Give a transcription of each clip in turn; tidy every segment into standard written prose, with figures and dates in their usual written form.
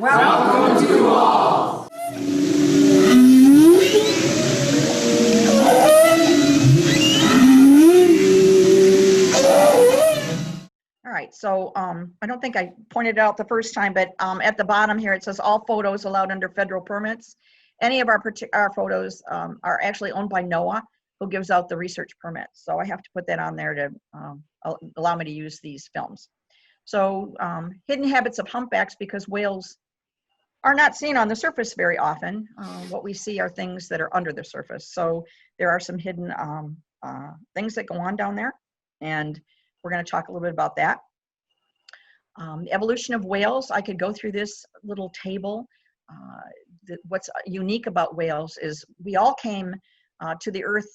Welcome to all. All right, so I don't think I pointed it out the first time, but at the bottom here it says all photos allowed under federal permits. Any of our photos are actually owned by NOAA, who gives out the research permits. So I have to put that on there to allow me to use these films. So hidden habits of humpbacks, because whales are not seen on the surface very often. What we see are things that are under the surface. So there are some hidden things that go on down there, and we're going to talk a little bit about that. The evolution of whales, I could go through this little table. What's unique about whales is we all came to the earth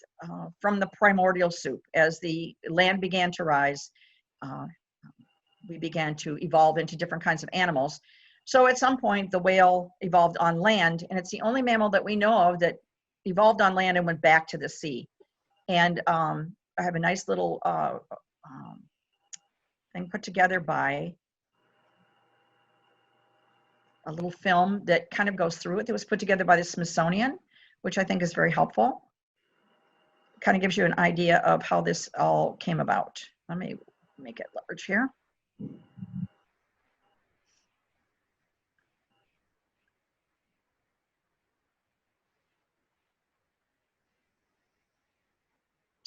from the primordial soup. As the land began to rise, we began to evolve into different kinds of animals. So at some point, the whale evolved on land, and it's the only mammal that we know of that evolved on land and went back to the sea. And I have a nice little thing put together by a little film that kind of goes through it. That was put together by the Smithsonian, which I think is very helpful. Kind of gives you an idea of how this all came about. Let me make it large here.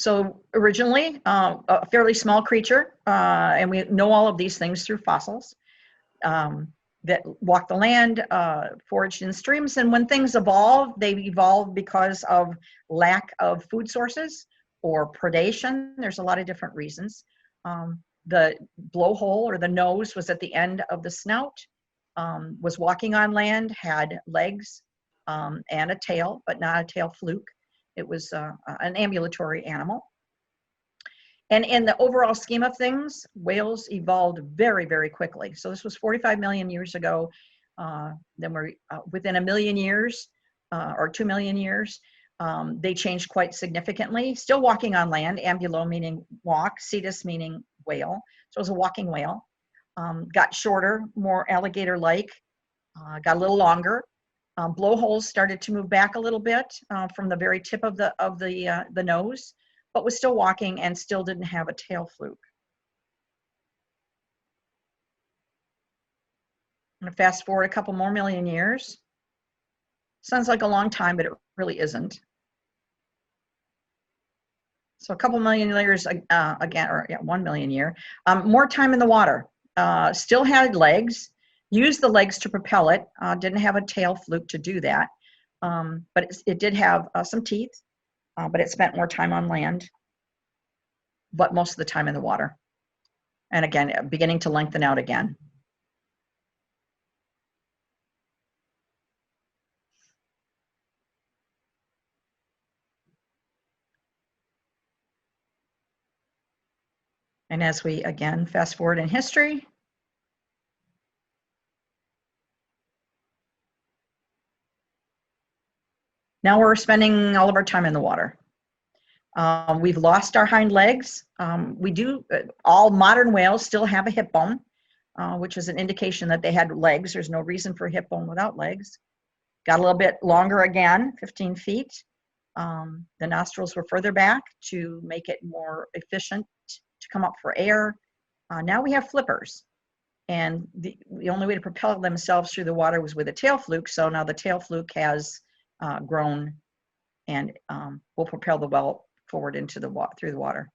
So originally, a fairly small creature, and we know all of these things through fossils, that walked the land, foraged in streams, and when things evolve, they evolve because of lack of food sources or predation. There's a lot of different reasons. The blowhole or the nose was at the end of the snout, was walking on land, had legs and a tail, but not a tail fluke. It was an ambulatory animal. And in the overall scheme of things, whales evolved very, very quickly. So this was 45 million years ago. Then we're within a million years or 2 million years, they changed quite significantly. Still walking on land, ambulo meaning walk, cetus meaning whale. So it was a walking whale. Got shorter, more alligator-like, got a little longer. Blowholes started to move back a little bit from the very tip of the nose, but was still walking and still didn't have a tail fluke. I'm going to fast forward a couple more million years. Sounds like a long time, but it really isn't. So a couple million years again, or yeah, 1 million year. More time in the water. Still had legs. Used the legs to propel it. Didn't have a tail fluke to do that. But it did have some teeth, but it spent more time on land, but most of the time in the water. And again, beginning to lengthen out again. And as we, again, fast forward in history, now we're spending all of our time in the water. We've lost our hind legs. We do, all modern whales still have a hip bone, which is an indication that they had legs. There's no reason for a hip bone without legs. Got a little bit longer again, 15 feet. The nostrils were further back to make it more efficient to come up for air. Now we have flippers. And the only way to propel themselves through the water was with a tail fluke. So now the tail fluke has grown and will propel the whale forward into the through the water.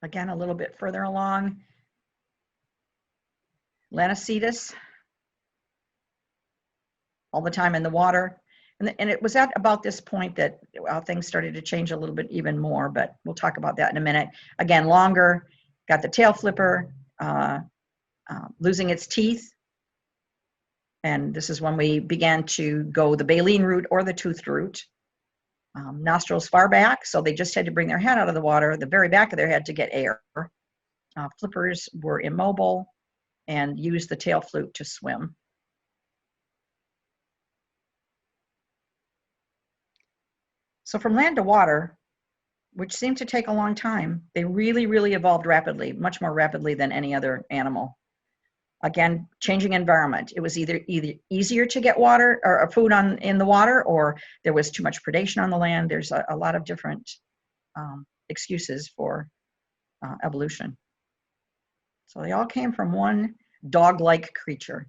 Again, a little bit further along, Lanocetus, all the time in the water. And it was at about this point that things started to change a little bit even more, but we'll talk about that in a minute. Again, longer, got the tail flipper, losing its teeth. And this is when we began to go the baleen route or the toothed route. Nostrils far back, so they just had to bring their head out of the water, the very back of their head, to get air. Flippers were immobile and used the tail fluke to swim. So from land to water, which seemed to take a long time, they really, really evolved rapidly, much more rapidly than any other animal. Again, changing environment. It was either easier to get water or food in the water, or there was too much predation on the land. There's a lot of different excuses for evolution. So they all came from one dog-like creature.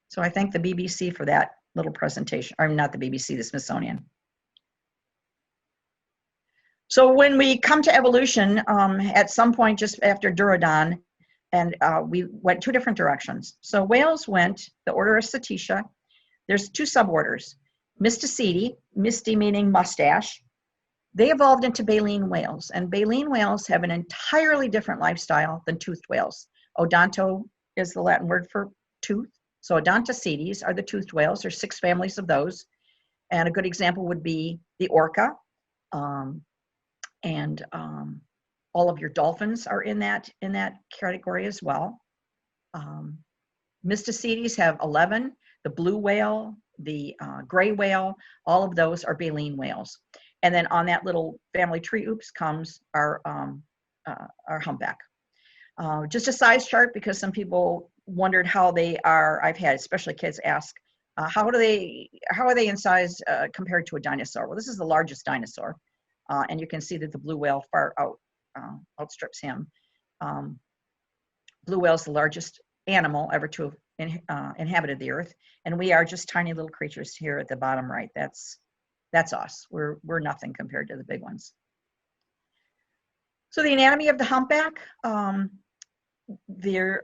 So I thank the BBC for that little presentation, or not the BBC, the Smithsonian. So when we come to evolution, at some point just after Durodon, and we went two different directions. So whales went, the order is Cetacea. There's two suborders, Mysticeti, Misty meaning mustache. They evolved into baleen whales, and baleen whales have an entirely different lifestyle than toothed whales. Odonto is the Latin word for tooth. So Odontocetes are the toothed whales. There's 6 families of those. And a good example would be the orca. All of your dolphins are in that category as well. Mysticetes have 11. The blue whale, the gray whale, all of those are baleen whales. And then on that little family tree, comes our humpback. Just a size chart because some people wondered how they are. I've had especially kids ask, how are they in size compared to a dinosaur? Well, this is the largest dinosaur, and you can see that the blue whale far outstrips him. Blue whale is the largest animal ever to have inhabited the earth, and we are just tiny little creatures here at the bottom right. That's us. We're nothing compared to the big ones. So the anatomy of the humpback, they're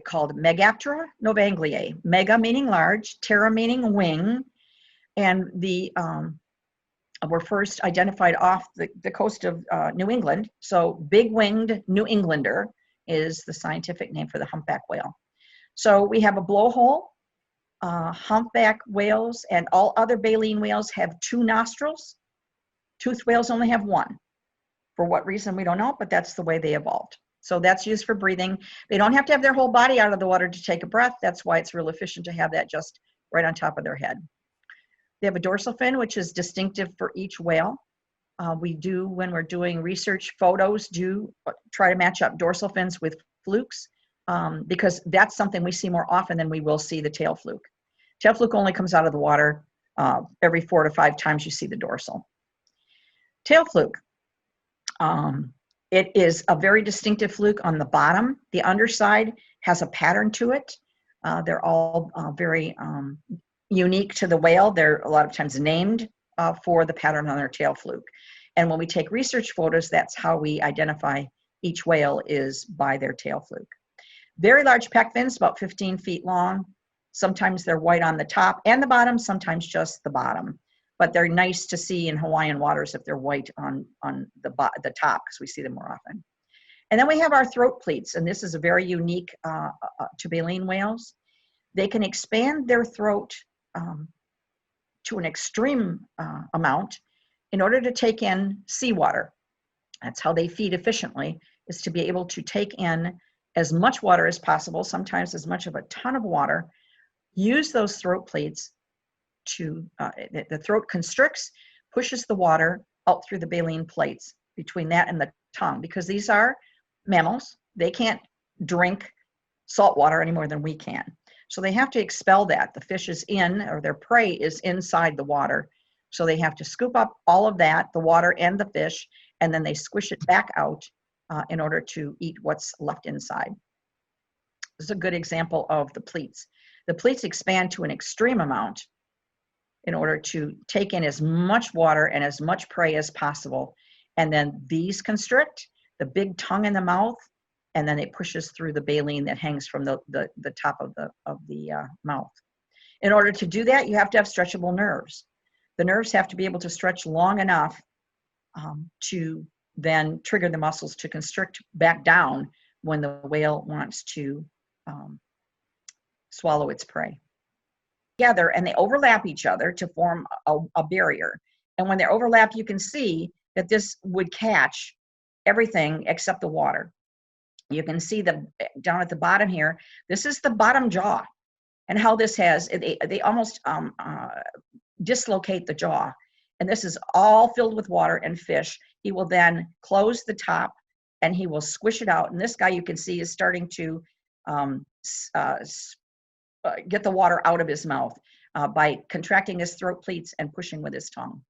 called Megaptera novangliae. Mega meaning large, ptera meaning wing, and the were first identified off the coast of New England. So big-winged New Englander is the scientific name for the humpback whale. So we have a blowhole. Humpback whales and all other baleen whales have 2 nostrils. Toothed whales only have 1. For what reason, we don't know, but that's the way they evolved. So that's used for breathing. They don't have to have their whole body out of the water to take a breath. That's why it's real efficient to have that just right on top of their head. They have a dorsal fin, which is distinctive for each whale. We do, when we're doing research photos, try to match up dorsal fins with flukes because that's something we see more often than we will see the tail fluke. Tail fluke only comes out of the water every 4 to 5 times you see the dorsal. Tail fluke. It is a very distinctive fluke on the bottom. The underside has a pattern to it. They're all very unique to the whale. They're a lot of times named for the pattern on their tail fluke. And when we take research photos, that's how we identify each whale is by their tail fluke. Very large pec fins, about 15 feet long. Sometimes they're white on the top and the bottom, sometimes just the bottom. But they're nice to see in Hawaiian waters if they're white on the top, because we see them more often. And then we have our throat pleats, and this is a very unique to baleen whales. They can expand their throat to an extreme amount in order to take in seawater. That's how they feed efficiently, is to be able to take in as much water as possible, sometimes as much of a ton of water, use those throat pleats to, the throat constricts, pushes the water out through the baleen plates between that and the tongue, because these are mammals. They can't drink salt water any more than we can. So they have to expel that. The fish is in, or their prey is inside the water. So they have to scoop up all of that, the water and the fish, and then they squish it back out in order to eat what's left inside. This is a good example of the pleats. The pleats expand to an extreme amount in order to take in as much water and as much prey as possible. And then these constrict, the big tongue in the mouth, and then it pushes through the baleen that hangs from the top of the mouth. In order to do that, you have to have stretchable nerves. The nerves have to be able to stretch long enough to then trigger the muscles to constrict back down when the whale wants to swallow its prey. Together, and they overlap each other to form a barrier. And when they overlap, you can see that this would catch everything except the water. You can see down at the bottom here, this is the bottom jaw, and how this has, they almost dislocate the jaw. And this is all filled with water and fish. He will then close the top and he will squish it out. And this guy, you can see, is starting to get the water out of his mouth by contracting his throat pleats and pushing with his tongue.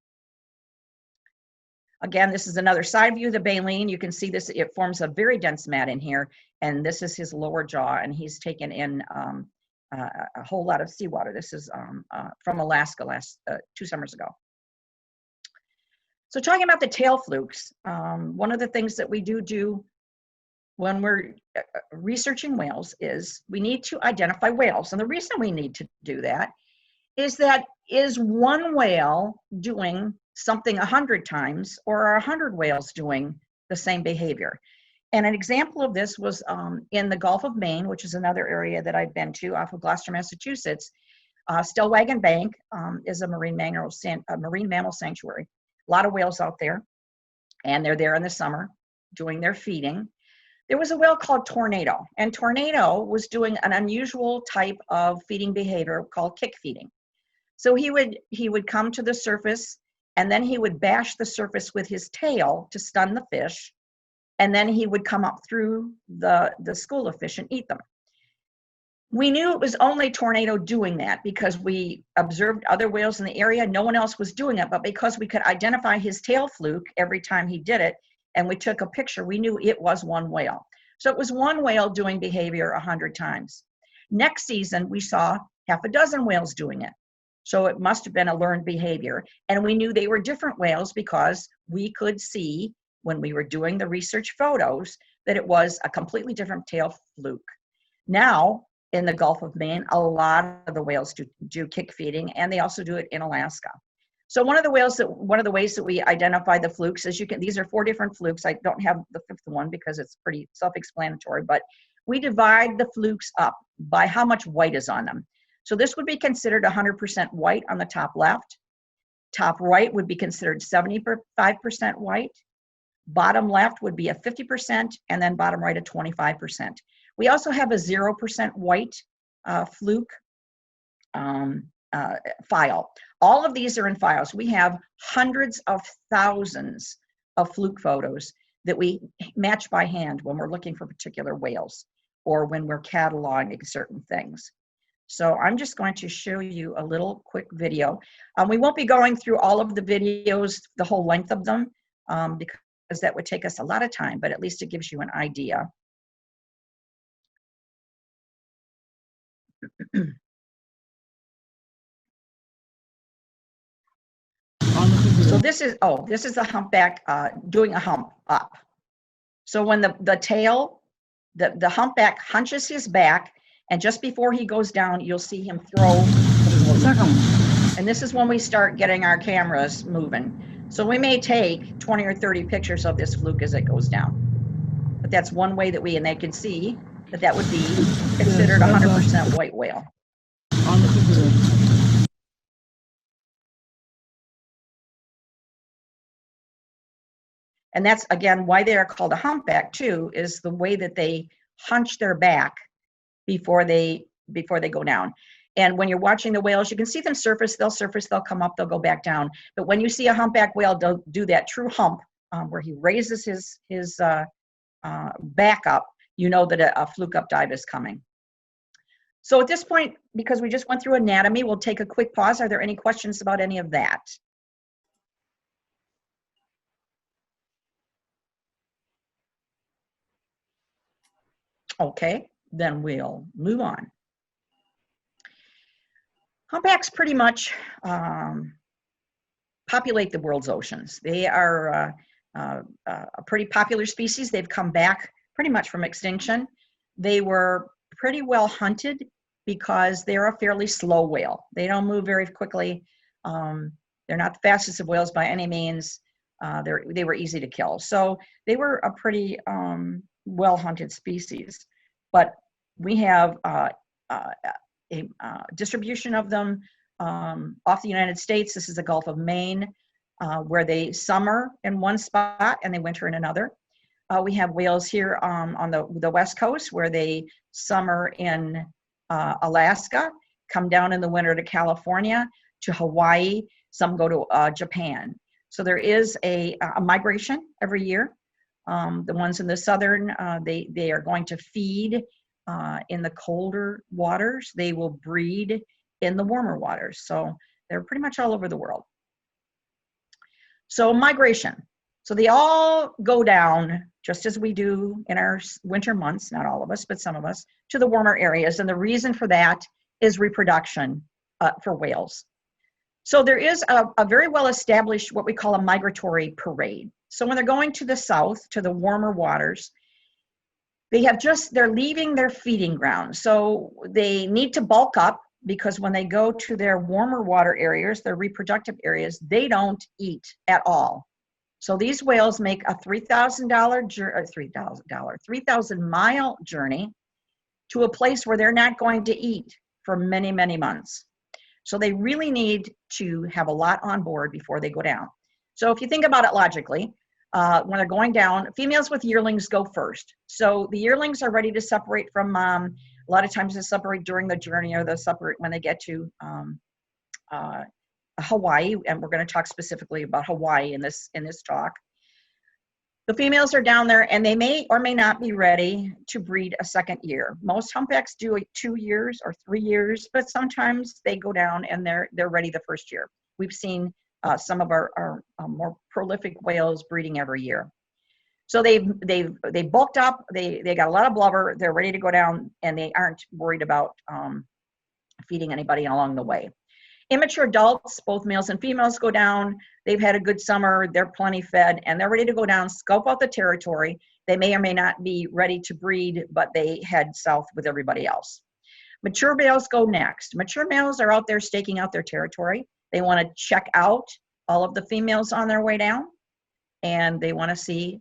Again, this is another side view of the baleen. You can see this, it forms a very dense mat in here, and this is his lower jaw, and he's taken in a whole lot of seawater. This is from Alaska 2 summers ago. So talking about the tail flukes, one of the things that we do when we're researching whales is we need to identify whales. And the reason we need to do that is one whale doing something 100 times, or are 100 whales doing the same behavior? And an example of this was in the Gulf of Maine, which is another area that I've been to off of Gloucester, Massachusetts. Stellwagen Bank is a marine mammal sanctuary. A lot of whales out there, and they're there in the summer doing their feeding. There was a whale called Tornado, and Tornado was doing an unusual type of feeding behavior called kick feeding. So he would come to the surface, and then he would bash the surface with his tail to stun the fish, and then he would come up through the school of fish and eat them. We knew it was only Tornado doing that because we observed other whales in the area. No one else was doing it, but because we could identify his tail fluke every time he did it, and we took a picture, we knew it was one whale. So it was one whale doing behavior 100 times. Next season, we saw half a dozen whales doing it. So it must have been a learned behavior. And we knew they were different whales because we could see when we were doing the research photos that it was a completely different tail fluke. Now, in the Gulf of Maine, a lot of the whales do kick feeding, and they also do it in Alaska. So one of the ways that we identify the flukes is these are 4 different flukes. I don't have the 5th one because it's pretty self-explanatory, but we divide the flukes up by how much white is on them. So this would be considered 100% white on the top left. Top right would be considered 75% white. Bottom left would be a 50%, and then bottom right a 25%. We also have a 0% white fluke file. All of these are in files. We have hundreds of thousands of fluke photos that we match by hand when we're looking for particular whales or when we're cataloging certain things. So I'm just going to show you a little quick video. We won't be going through all of the videos, the whole length of them, because that would take us a lot of time, but at least it gives you an idea. So this is the humpback doing a hump up. So when the tail, the humpback hunches his back, and just before he goes down, you'll see him throw. And this is when we start getting our cameras moving. So we may take 20 or 30 pictures of this fluke as it goes down. But that's one way that and they can see that would be considered 100% white whale. And that's, again, why they are called a humpback too, is the way that they hunch their back before they go down. And when you're watching the whales, you can see them surface, they'll come up, they'll go back down. But when you see a humpback whale do that true hump, where he raises his back up, you know that a fluke up dive is coming. So at this point, because we just went through anatomy, we'll take a quick pause. Are there any questions about any of that? Okay, then we'll move on. Humpbacks pretty much populate the world's oceans. They are a pretty popular species. They've come back pretty much from extinction. They were pretty well hunted because they're a fairly slow whale. They don't move very quickly. They're not the fastest of whales by any means. They were easy to kill. So they were a pretty well-hunted species. But we have a distribution of them off the United States. This is the Gulf of Maine, where they summer in one spot and they winter in another. We have whales here on the West Coast, where they summer in Alaska, come down in the winter to California. to Hawaii, some go to Japan. So there is a migration every year. The ones in the southern, they are going to feed in the colder waters. They will breed in the warmer waters. So they're pretty much all over the world. So migration. So they all go down, just as we do in our winter months, not all of us, but some of us, to the warmer areas. And the reason for that is reproduction for whales. So there is a very well-established, what we call a migratory parade. So when they're going to the south, to the warmer waters, they're leaving their feeding ground. So they need to bulk up, because when they go to their warmer water areas, their reproductive areas, they don't eat at all. So these whales make a $3,000-mile journey to a place where they're not going to eat for many, many months. So they really need to have a lot on board before they go down. So if you think about it logically, when they're going down, females with yearlings go first. So the yearlings are ready to separate from mom. A lot of times they separate during the journey, or they'll separate when they get to Hawaii, and we're going to talk specifically about Hawaii in this talk. The females are down there, and they may or may not be ready to breed a second year. Most humpbacks do 2 years or 3 years, but sometimes they go down and they're ready the first year. We've seen some of our more prolific whales breeding every year. So they bulked up, they got a lot of blubber, they're ready to go down, and they aren't worried about feeding anybody along the way. Immature adults, both males and females, go down. They've had a good summer, they're plenty fed, and they're ready to go down, scope out the territory. They may or may not be ready to breed, but they head south with everybody else. Mature males go next. Mature males are out there staking out their territory. They want to check out all of the females on their way down, and they want to see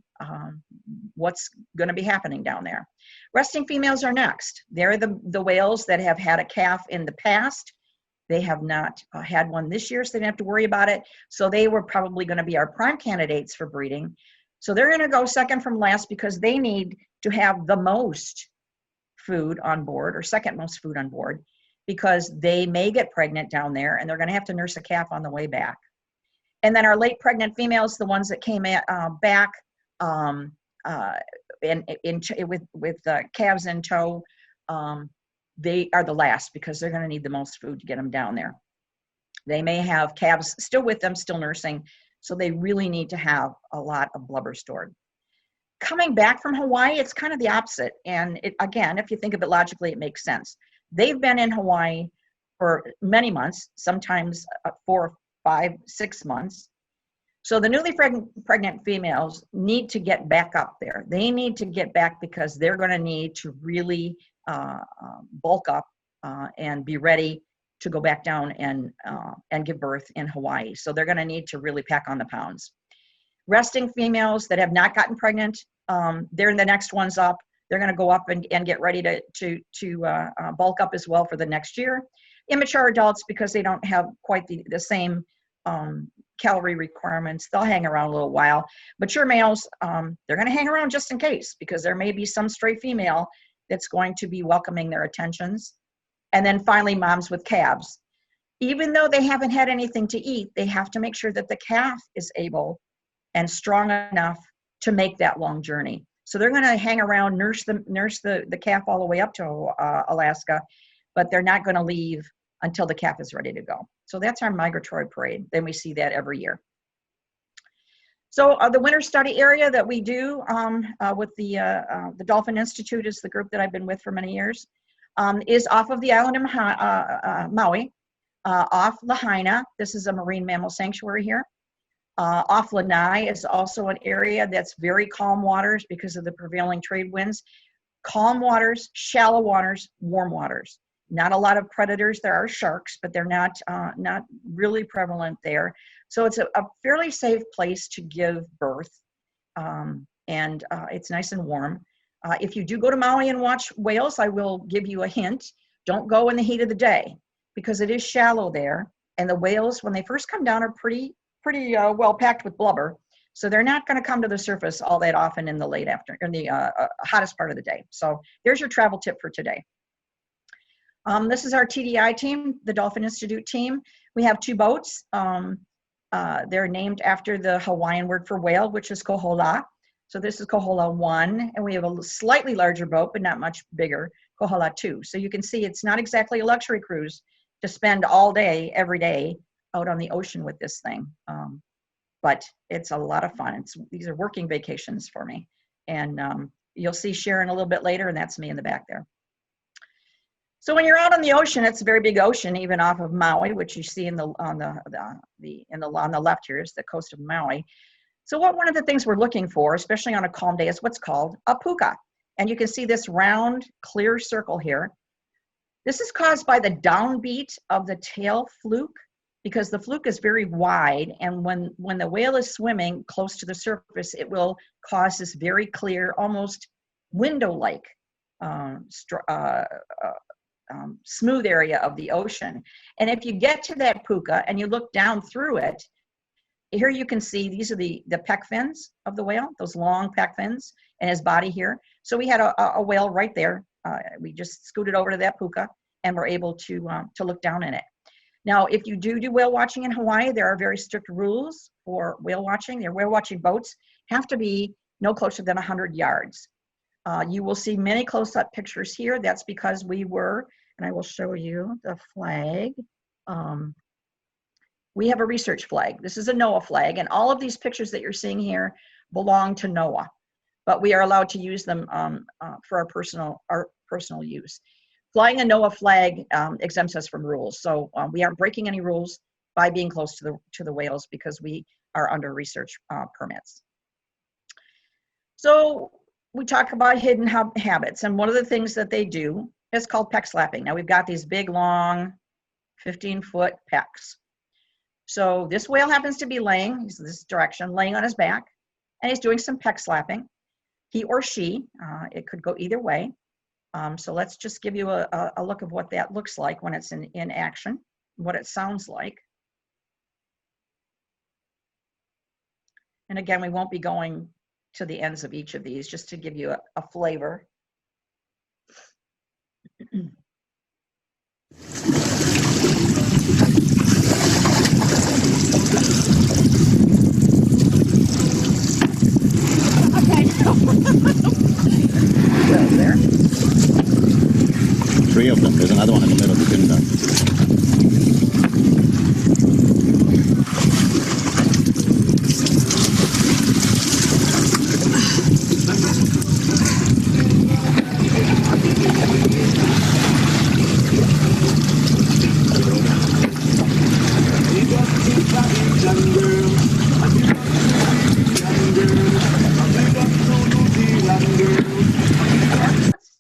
what's going to be happening down there. Resting females are next. They're the whales that have had a calf in the past. They have not had one this year, so they don't have to worry about it. So they were probably going to be our prime candidates for breeding. So they're going to go second from last, because they need to have the most food on board, or second most food on board, because they may get pregnant down there, and they're going to have to nurse a calf on the way back. And then our late pregnant females, the ones that came back with calves in tow, they are the last, because they're going to need the most food to get them down there. They may have calves still with them, still nursing, so they really need to have a lot of blubber stored. Coming back from Hawaii, it's kind of the opposite. And again, if you think of it logically, it makes sense. They've been in Hawaii for many months, sometimes 4, 5, 6 months. So the newly pregnant females need to get back up there. They need to get back, because they're going to need to really bulk up and be ready to go back down and give birth in Hawaii. So they're going to need to really pack on the pounds. Resting females that have not gotten pregnant, they're the next ones up. They're going to go up and get ready to bulk up as well for the next year. Immature adults, because they don't have quite the same calorie requirements, they'll hang around a little while. Mature males, they're going to hang around just in case, because there may be some stray female that's going to be welcoming their attentions. And then finally, moms with calves. Even though they haven't had anything to eat, they have to make sure that the calf is able and strong enough to make that long journey. So they're going to hang around, nurse the calf all the way up to Alaska, but they're not going to leave until the calf is ready to go. So that's our migratory parade. Then we see that every year. So the winter study area that we do with the Dolphin Institute, is the group that I've been with for many years, is off of the island of Maui, off Lahaina. This is a marine mammal sanctuary here. Off Lanai is also an area that's very calm waters because of the prevailing trade winds. Calm waters, shallow waters, warm waters. Not a lot of predators. There are sharks, but they're not really prevalent there. So it's a fairly safe place to give birth, and it's nice and warm. If you do go to Maui and watch whales, I will give you a hint. Don't go in the heat of the day, because it is shallow there, and the whales, when they first come down, are pretty well packed with blubber. So they're not going to come to the surface all that often in the late afternoon, in the hottest part of the day. So there's your travel tip for today. This is our TDI team, the Dolphin Institute team. We have 2 boats. They're named after the Hawaiian word for whale, which is kohola. So this is kohola 1, and we have a slightly larger boat, but not much bigger, kohola 2. So you can see it's not exactly a luxury cruise to spend all day, every day, out on the ocean with this thing. But it's a lot of fun. These are working vacations for me. And you'll see Sharon a little bit later, and that's me in the back there. So when you're out on the ocean, it's a very big ocean, even off of Maui, which you see on the left here is the coast of Maui. So one of the things we're looking for, especially on a calm day, is what's called a puka. And you can see this round, clear circle here. This is caused by the downbeat of the tail fluke, because the fluke is very wide, and when the whale is swimming close to the surface, it will cause this very clear, almost window-like smooth area of the ocean. And if you get to that puka and you look down through it, here you can see these are the pec fins of the whale, those long pec fins, and his body here. So we had a whale right there. We just scooted over to that puka and were able to look down in it. Now, if you do whale watching in Hawaii, there are very strict rules for whale watching. Their whale watching boats have to be no closer than 100 yards. You will see many close-up pictures here. That's because we were, and I will show you the flag. We have a research flag. This is a NOAA flag, and all of these pictures that you're seeing here belong to NOAA, but we are allowed to use them for our personal use. Flying a NOAA flag exempts us from rules, so we aren't breaking any rules by being close to the whales because we are under research permits. So we talk about hidden habits, and one of the things that they do is called pec slapping. Now we've got these big, long, 15-foot pecs. So this whale happens to be laying, he's this direction, laying on his back, and he's doing some pec slapping. He or she, it could go either way. So let's just give you a look of what that looks like when it's in action, what it sounds like. And again, we won't be going to the ends of each of these, just to give you a flavor. There. 3 of them. There's another one in the middle. You couldn't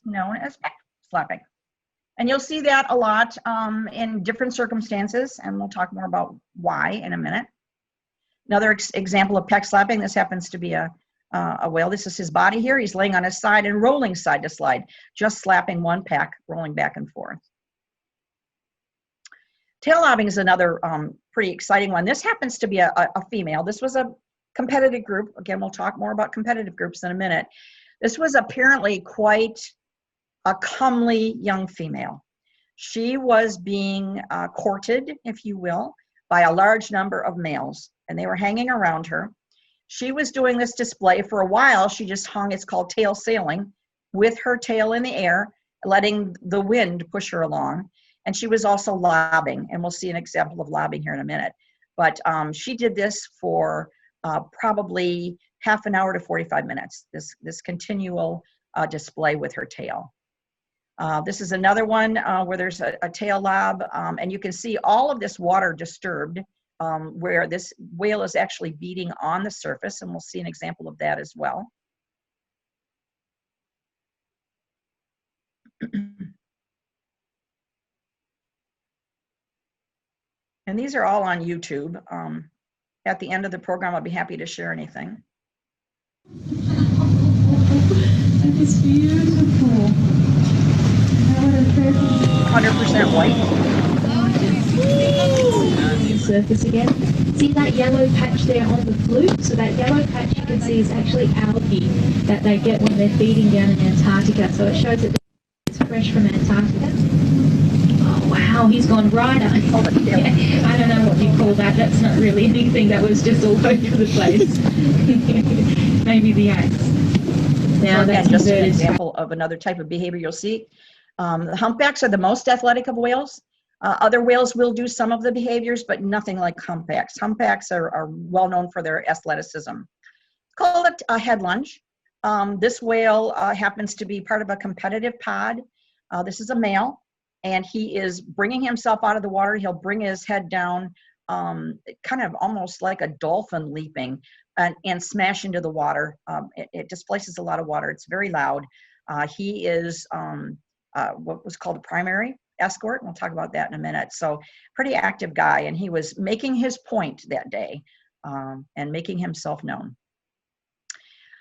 Known as pec slapping. And you'll see that a lot in different circumstances, and we'll talk more about why in a minute. Another example of pec slapping, this happens to be a whale. This is his body here. He's laying on his side and rolling side to side, just slapping one pec, rolling back and forth. Tail lobbing is another pretty exciting one. This happens to be a female. This was a competitive group. Again, we'll talk more about competitive groups in a minute. This was apparently quite a comely young female. She was being courted, if you will, by a large number of males, and they were hanging around her. She was doing this display for a while. She just hung, it's called tail sailing, with her tail in the air, letting the wind push her along. And she was also lobbing, and we'll see an example of lobbing here in a minute. But she did this for probably half an hour to 45 minutes, this continual display with her tail. This is another one where there's a tail lob, and you can see all of this water disturbed where this whale is actually beating on the surface, and we'll see an example of that as well. And these are all on YouTube. At the end of the program, I'll be happy to share anything. That is beautiful. 100% white. Surface again. See that yellow patch there on the fluke? So that yellow patch you can see is actually algae that they get when they're feeding down in Antarctica. So it shows that it's fresh from Antarctica. Oh wow. wow, he's gone right on. Yeah, I don't know what you call that. That's not really anything. That was just all over the place. Maybe the axe. Now, that's just an inverted. example of another type of behavior you'll see. The humpbacks are the most athletic of whales. Other whales will do some of the behaviors, but nothing like humpbacks. Humpbacks are well known for their athleticism. Call it a head lunge. This whale happens to be part of a competitive pod. This is a male, and he is bringing himself out of the water. He'll bring his head down, kind of almost like a dolphin leaping, and smash into the water. It displaces a lot of water. It's very loud. He is what was called a primary escort, and we'll talk about that in a minute. So pretty active guy, and he was making his point that day and making himself known.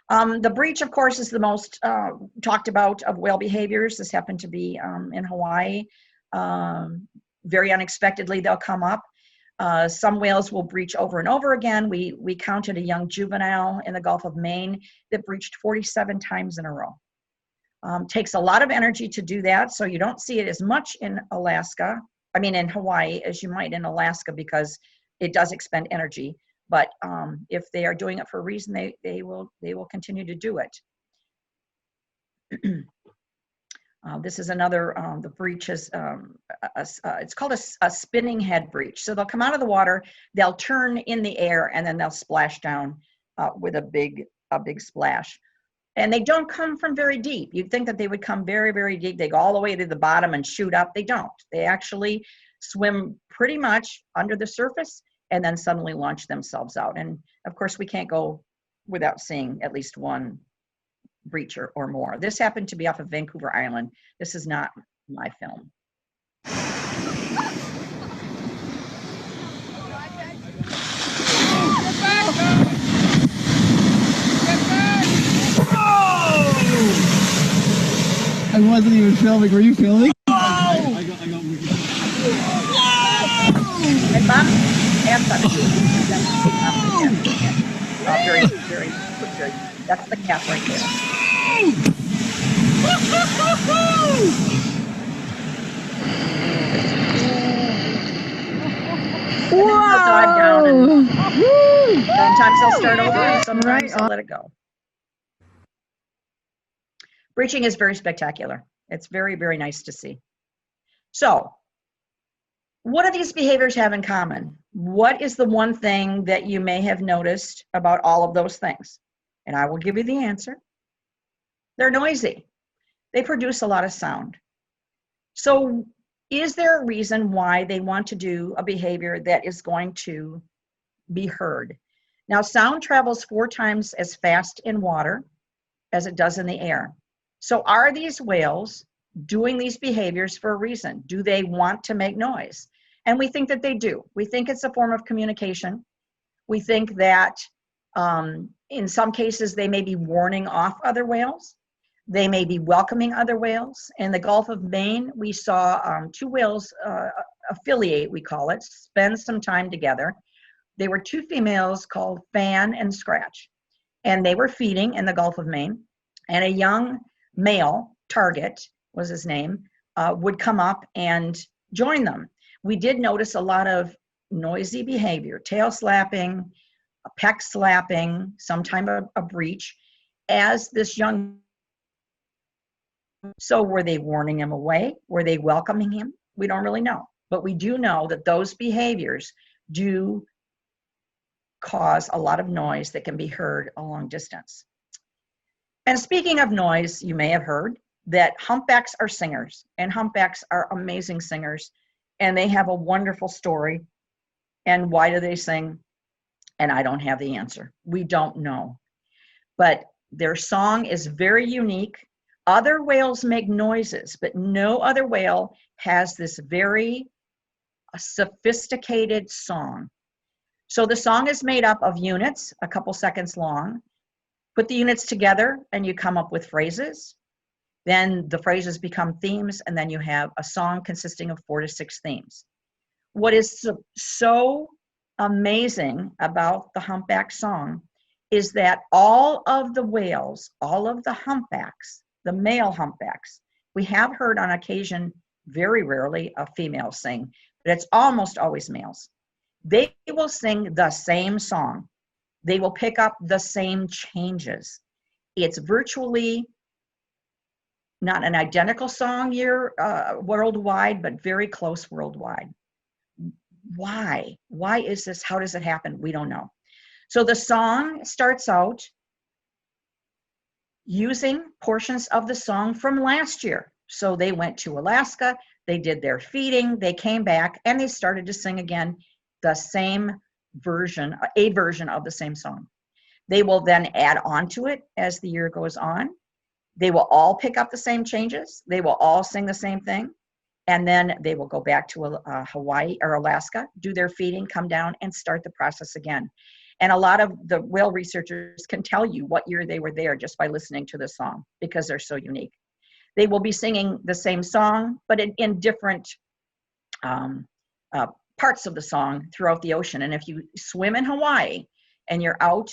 The breach, of course, is the most talked about of whale behaviors. This happened to be in Hawaii. Very unexpectedly, they'll come up. Some whales will breach over and over again. We counted a young juvenile in the Gulf of Maine that breached 47 times in a row. Takes a lot of energy to do that, so you don't see it as much in in Hawaii as you might in Alaska, because it does expend energy. But if they are doing it for a reason, they will continue to do it. This is another, the breach is, it's called a spinning head breach. So they'll come out of the water, they'll turn in the air, and then they'll splash down with a big splash. And they don't come from very deep. You'd think that they would come very, very deep. They go all the way to the bottom and shoot up. They don't. They actually swim pretty much under the surface and then suddenly launch themselves out. And of course, we can't go without seeing at least one breacher or more. This happened to be off of Vancouver Island. This is not my film. I wasn't even filming. Were you filming? I got And Bob, have fun. Very, very, very. That's the calf right there. And then they'll dive down, and sometimes they'll start over, and sometimes they'll let it go. Breaching is very spectacular. It's very, very nice to see. So, what do these behaviors have in common? What is the one thing that you may have noticed about all of those things? And I will give you the answer. They're noisy. They produce a lot of sound. So, is there a reason why they want to do a behavior that is going to be heard? Now, sound travels 4 times as fast in water as it does in the air. So are these whales doing these behaviors for a reason? Do they want to make noise? And we think that they do. We think it's a form of communication. We think that in some cases they may be warning off other whales. They may be welcoming other whales. In the Gulf of Maine, we saw 2 whales affiliate, we call it, spend some time together. They were 2 females called Fan and Scratch, and they were feeding in the Gulf of Maine, and a young male, Target was his name, would come up and join them. We did notice a lot of noisy behavior, tail slapping, a peck slapping, sometime a breach, as this young. So were they warning him away? Were they welcoming him? We don't really know. But we do know that those behaviors do cause a lot of noise that can be heard a long distance. And speaking of noise, you may have heard that humpbacks are singers, and humpbacks are amazing singers, and they have a wonderful story. And why do they sing? And I don't have the answer. We don't know. But their song is very unique. Other whales make noises, but no other whale has this very sophisticated song. So the song is made up of units, a couple seconds long. Put the units together and you come up with phrases. Then the phrases become themes, and then you have a song consisting of 4 to 6 themes. What is so amazing about the Humpback Song is that all of the whales, all of the humpbacks, the male humpbacks, we have heard on occasion very rarely a female sing, but it's almost always males. They will sing the same song. They will pick up the same changes. It's virtually not an identical song worldwide, but very close worldwide. Why? Why is this? How does it happen? We don't know. So the song starts out using portions of the song from last year. So they went to Alaska, they did their feeding, they came back, and they started to sing again the same version, a version of the same song. They will then add on to it as the year goes on. They will all pick up the same changes. They will all sing the same thing. And then they will go back to Hawaii or Alaska, do their feeding, come down and start the process again. And a lot of the whale researchers can tell you what year they were there just by listening to the song because they're so unique. They will be singing the same song, but in different parts of the song throughout the ocean. And if you swim in Hawaii and you're out,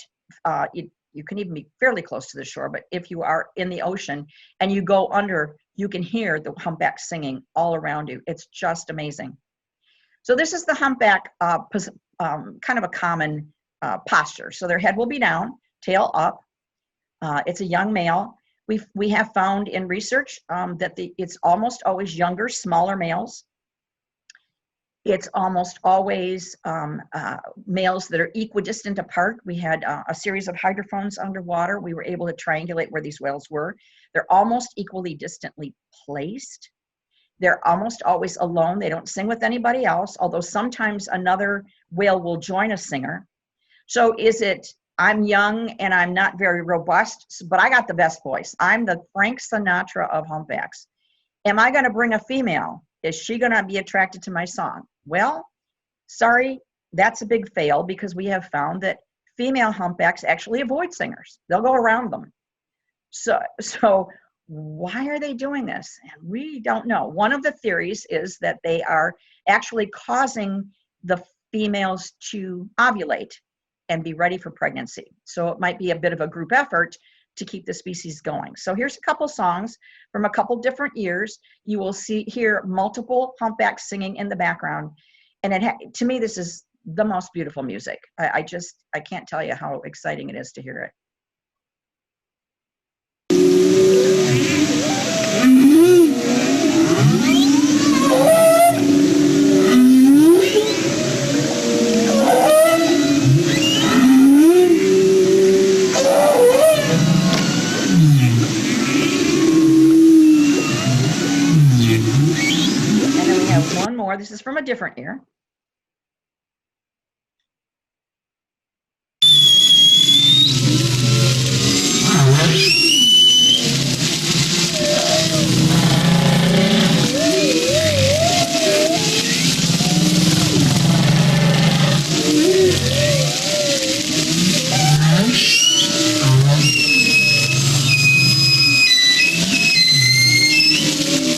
you can even be fairly close to the shore, but if you are in the ocean and you go under, you can hear the humpback singing all around you. It's just amazing. So this is the humpback, kind of a common posture. So their head will be down, tail up. It's a young male. We have found in research that it's almost always younger, smaller males. It's almost always males that are equidistant apart. We had a series of hydrophones underwater. We were able to triangulate where these whales were. They're almost equally distantly placed. They're almost always alone. They don't sing with anybody else, although sometimes another whale will join a singer. So is it, I'm young and I'm not very robust, but I got the best voice. I'm the Frank Sinatra of humpbacks. Am I going to bring a female? Is she going to be attracted to my song? Well, sorry, that's a big fail because we have found that female humpbacks actually avoid singers. They'll go around them. So why are they doing this? And we don't know. One of the theories is that they are actually causing the females to ovulate and be ready for pregnancy. So it might be a bit of a group effort to keep the species going. So here's a couple songs from a couple different years. You will hear multiple humpbacks singing in the background. And to me, this is the most beautiful music. I can't tell you how exciting it is to hear it. This is from a different year.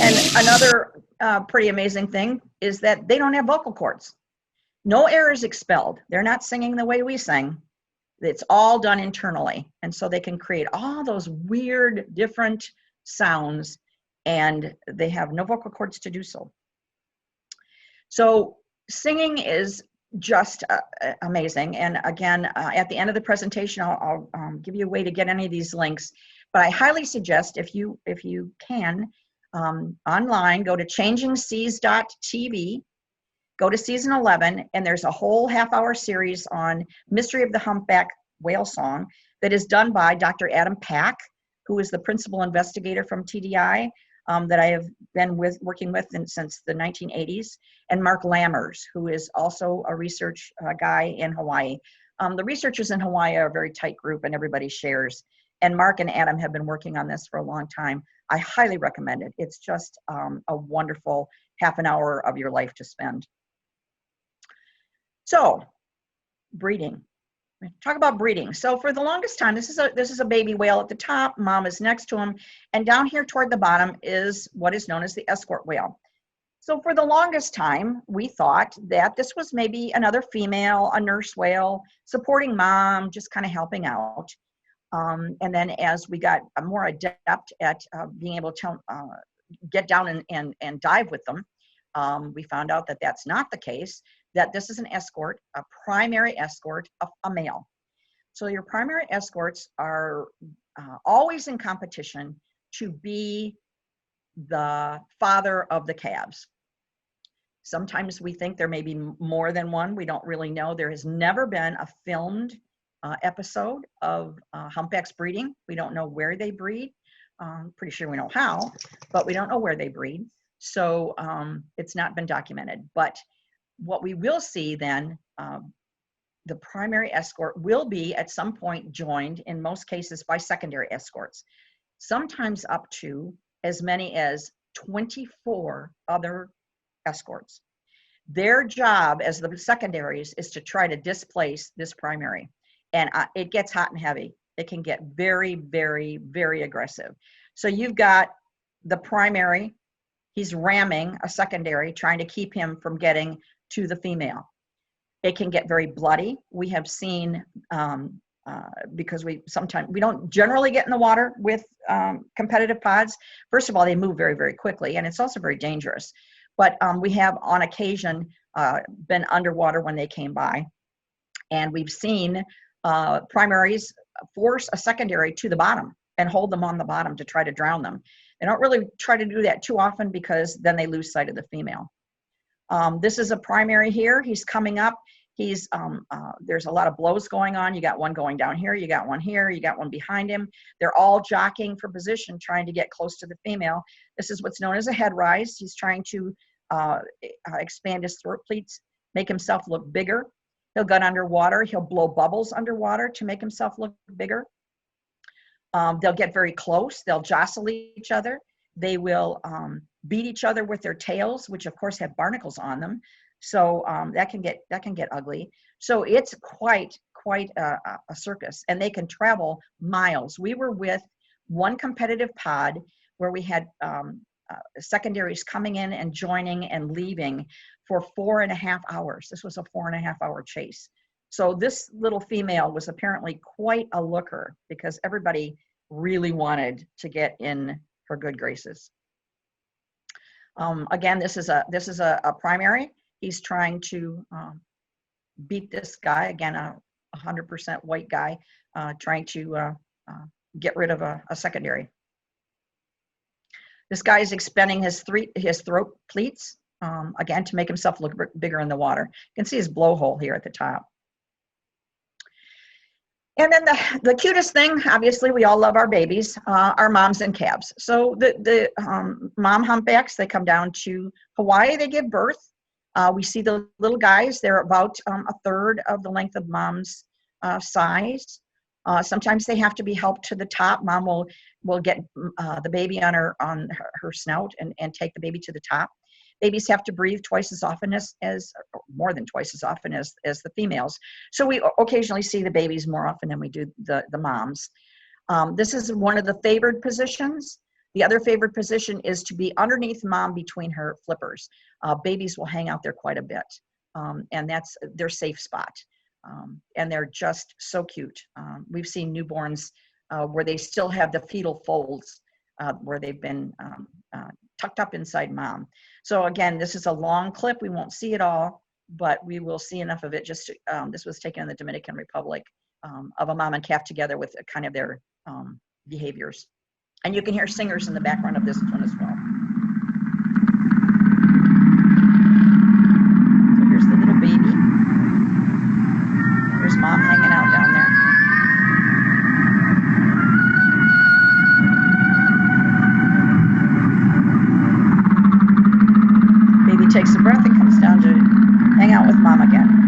And another pretty amazing thing is that they don't have vocal cords. No air is expelled. They're not singing the way we sing. It's all done internally. And so they can create all those weird, different sounds, and they have no vocal cords to do so. So singing is just amazing. And again, at the end of the presentation, I'll give you a way to get any of these links. But I highly suggest if you can, online, go to changingseas.tv, go to season 11, and there's a whole half-hour series on Mystery of the Humpback Whale Song that is done by Dr. Adam Pack, who is the principal investigator from TDI that I have been working with since the 1980s, and Mark Lammers, who is also a research guy in Hawaii. The researchers in Hawaii are a very tight group and everybody shares. And Mark and Adam have been working on this for a long time. I highly recommend it. It's just a wonderful half an hour of your life to spend. So, breeding. Talk about breeding. So for the longest time, this is a baby whale at the top. Mom is next to him, and down here toward the bottom is what is known as the escort whale. So for the longest time, we thought that this was maybe another female, a nurse whale, supporting mom, just kind of helping out. And then as we got more adept at being able to get down and dive with them. We found out that that's not the case, that this is an escort, a primary escort of a male. So your primary escorts are always in competition to be the father of the calves. Sometimes we think there may be more than one. We don't really know. There has never been a filmed episode of humpbacks breeding. We don't know where they breed. Pretty sure we know how, but we don't know where they breed. So it's not been documented. But what we will see then, the primary escort will be at some point joined, in most cases, by secondary escorts, sometimes up to as many as 24 other escorts. Their job as the secondaries is to try to displace this primary. And it gets hot and heavy. It can get very, very, very aggressive. So you've got the primary, he's ramming a secondary, trying to keep him from getting to the female. It can get very bloody. We have seen, because we don't generally get in the water with competitive pods. First of all, they move very, very quickly, and it's also very dangerous. But we have on occasion been underwater when they came by, and we've seen primaries force a secondary to the bottom and hold them on the bottom to try to drown them. They don't really try to do that too often because then they lose sight of the female. This is a primary here. He's coming up. He's there's a lot of blows going on. You got one going down here. You got one here. You got one behind him. They're all jockeying for position, trying to get close to the female. This is what's known as a head rise. He's trying to expand his throat pleats, make himself look bigger. He'll get underwater. He'll blow bubbles underwater to make himself look bigger. They'll get very close. They'll jostle each other. They will beat each other with their tails, which of course have barnacles on them. So that can get ugly. So it's quite a circus, and they can travel miles. We were with one competitive pod where we had secondaries coming in and joining and leaving for 4.5 hours. This was a 4.5 hour chase. So this little female was apparently quite a looker because everybody really wanted to get in her good graces. Again, this is a primary. He's trying to beat this guy, again, a 100% white guy, trying to get rid of a secondary. This guy is expanding his throat pleats, again, to make himself look bigger in the water. You can see his blowhole here at the top. And then the cutest thing, obviously, we all love our babies, our moms and calves. So the mom humpbacks, they come down to Hawaii, they give birth. We see the little guys, they're about 1/3 of the length of mom's size. Sometimes they have to be helped to the top. Mom will get the baby on her snout and take the baby to the top. Babies have to breathe twice as often as more than twice as often as the females. So we occasionally see the babies more often than we do the moms. This is one of the favored positions. The other favored position is to be underneath mom between her flippers. Babies will hang out there quite a bit, and that's their safe spot. And they're just so cute. We've seen newborns where they still have the fetal folds where they've been tucked up inside mom. So again, this is a long clip. We won't see it all, but we will see enough of it. Just to, this was taken in the Dominican Republic of a mom and calf together with kind of their behaviors. And you can hear singers in the background of this one as well. So here's the little baby. There's mom hanging out down there. Baby takes a breath and comes down to hang out with mom again.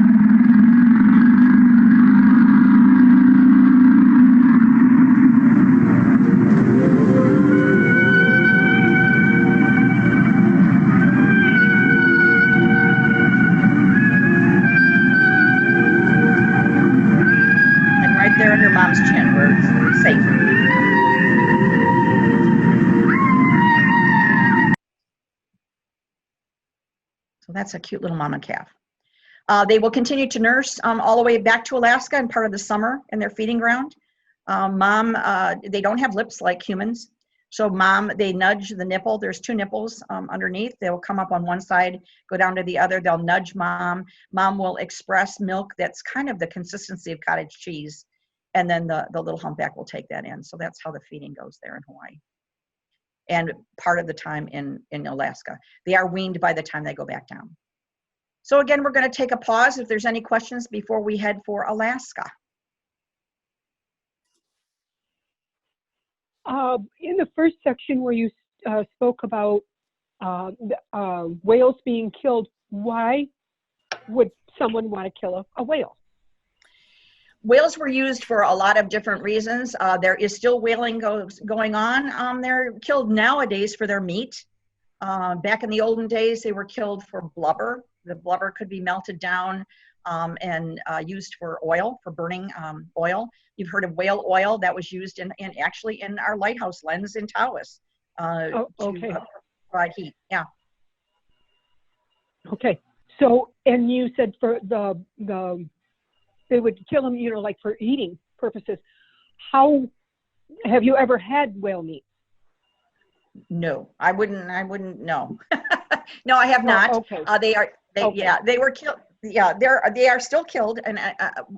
Mom's chin, where it's safe. So that's a cute little mom and calf. They will continue to nurse all the way back to Alaska and part of the summer in their feeding ground. They don't have lips like humans, So they nudge the nipple. There's two nipples underneath. They'll come up on one side, go down to the other. They'll nudge mom. Mom will express milk that's kind of the consistency of cottage cheese. And then the little humpback will take that in. So that's how the feeding goes there in Hawaii. And part of the time in Alaska. They are weaned by the time they go back down. So again, we're going to take a pause if there's any questions before we head for Alaska. In the first section where you spoke about whales being killed, why would someone want to kill a whale? Whales were used for a lot of different reasons. There is still whaling going on. They're killed nowadays for their meat. Back in the olden days, they were killed for blubber. The blubber could be melted down and used for oil, for burning oil. You've heard of whale oil that was used actually in our lighthouse lens in Taos to provide heat. Yeah. Okay. So, and you said for they would kill them, like for eating purposes. How have you ever had whale meat? No, I wouldn't. No, no, I have not. Oh, okay. They were killed. Yeah, they are still killed, and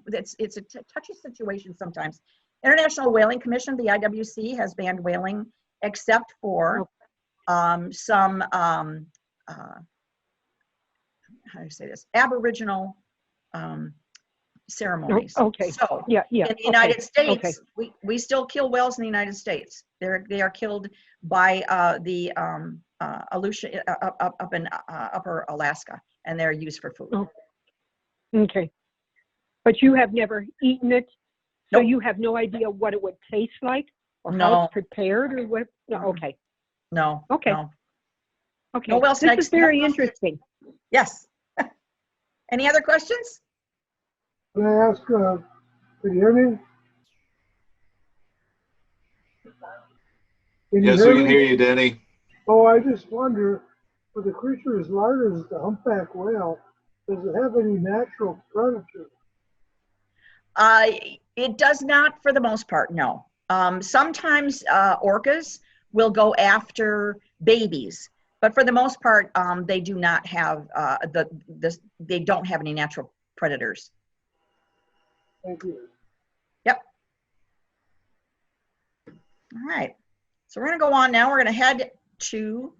it's a touchy situation sometimes. International Whaling Commission, the IWC, has banned whaling except for some how do you say this, Aboriginal ceremonies. Okay. So yeah. In the United States, we still kill whales in the United States. They are killed by the Aleutian up in upper Alaska, and they're used for food. Oh. Okay. But you have never eaten it, so Nope. you have no idea what it would taste like, or how it's prepared, or what? No. Okay. No. Okay. No. Okay. No whale This snakes. is very interesting. Yes. Any other questions? Can I ask, can you hear me? Yes, we can hear you, Denny. Oh, I just wonder, for the creature as large as the humpback whale, does it have any natural predators? It does not for the most part, no. Sometimes orcas will go after babies, but for the most part, they do not have they don't have any natural predators. Thank you. Yep. All right. So we're going to go on now. We're going to head to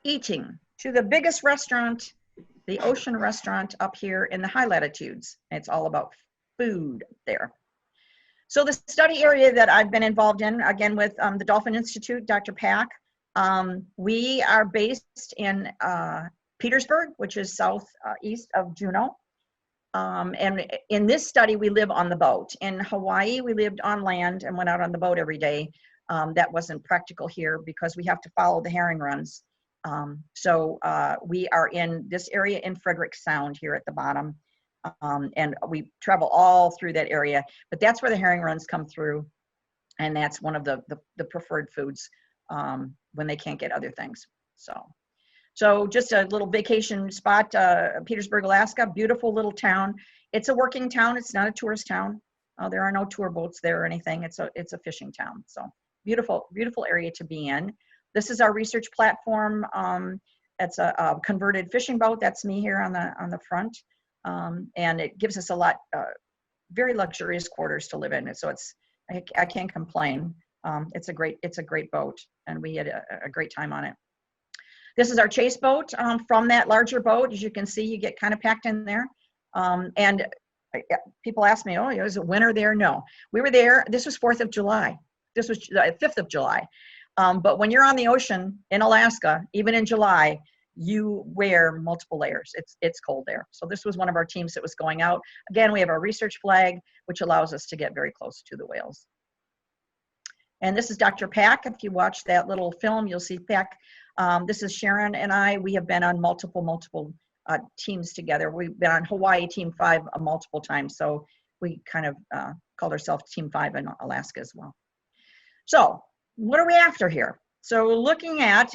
eating, to the biggest restaurant, the ocean restaurant up here in the high latitudes. It's all about food there. So the study area that I've been involved in, again with the Dolphin Institute, Dr. Pack, we are based in Petersburg, which is southeast of Juneau. And in this study, we live on the boat. In Hawaii, we lived on land and went out on the boat every day. That wasn't practical here because we have to follow the herring runs. So we are in this area in Frederick Sound here at the bottom. And we travel all through that area, but that's where the herring runs come through. And that's one of the preferred foods when they can't get other things. So just a little vacation spot, Petersburg, Alaska, beautiful little town. It's a working town. It's not a tourist town. There are no tour boats there or anything. It's a fishing town. So beautiful, beautiful area to be in. This is our research platform. It's a converted fishing boat. That's me here on the front. And it gives us a lot, very luxurious quarters to live in. So I can't complain. It's a great boat, and we had a great time on it. This is our chase boat. From that larger boat, as you can see, you get kind of packed in there. And people ask me, oh, is it winter there? No, we were there. This was 4th of July. This was 5th of July. But when you're on the ocean in Alaska, even in July, you wear multiple layers. It's cold there. So this was one of our teams that was going out. Again, we have our research flag, which allows us to get very close to the whales. And this is Dr. Pack. If you watch that little film, you'll see Pack. This is Sharon and I. We have been on multiple teams together. We've been on Hawaii Team 5 multiple times. So we kind of called ourselves Team 5 in Alaska as well. So what are we after here? So looking at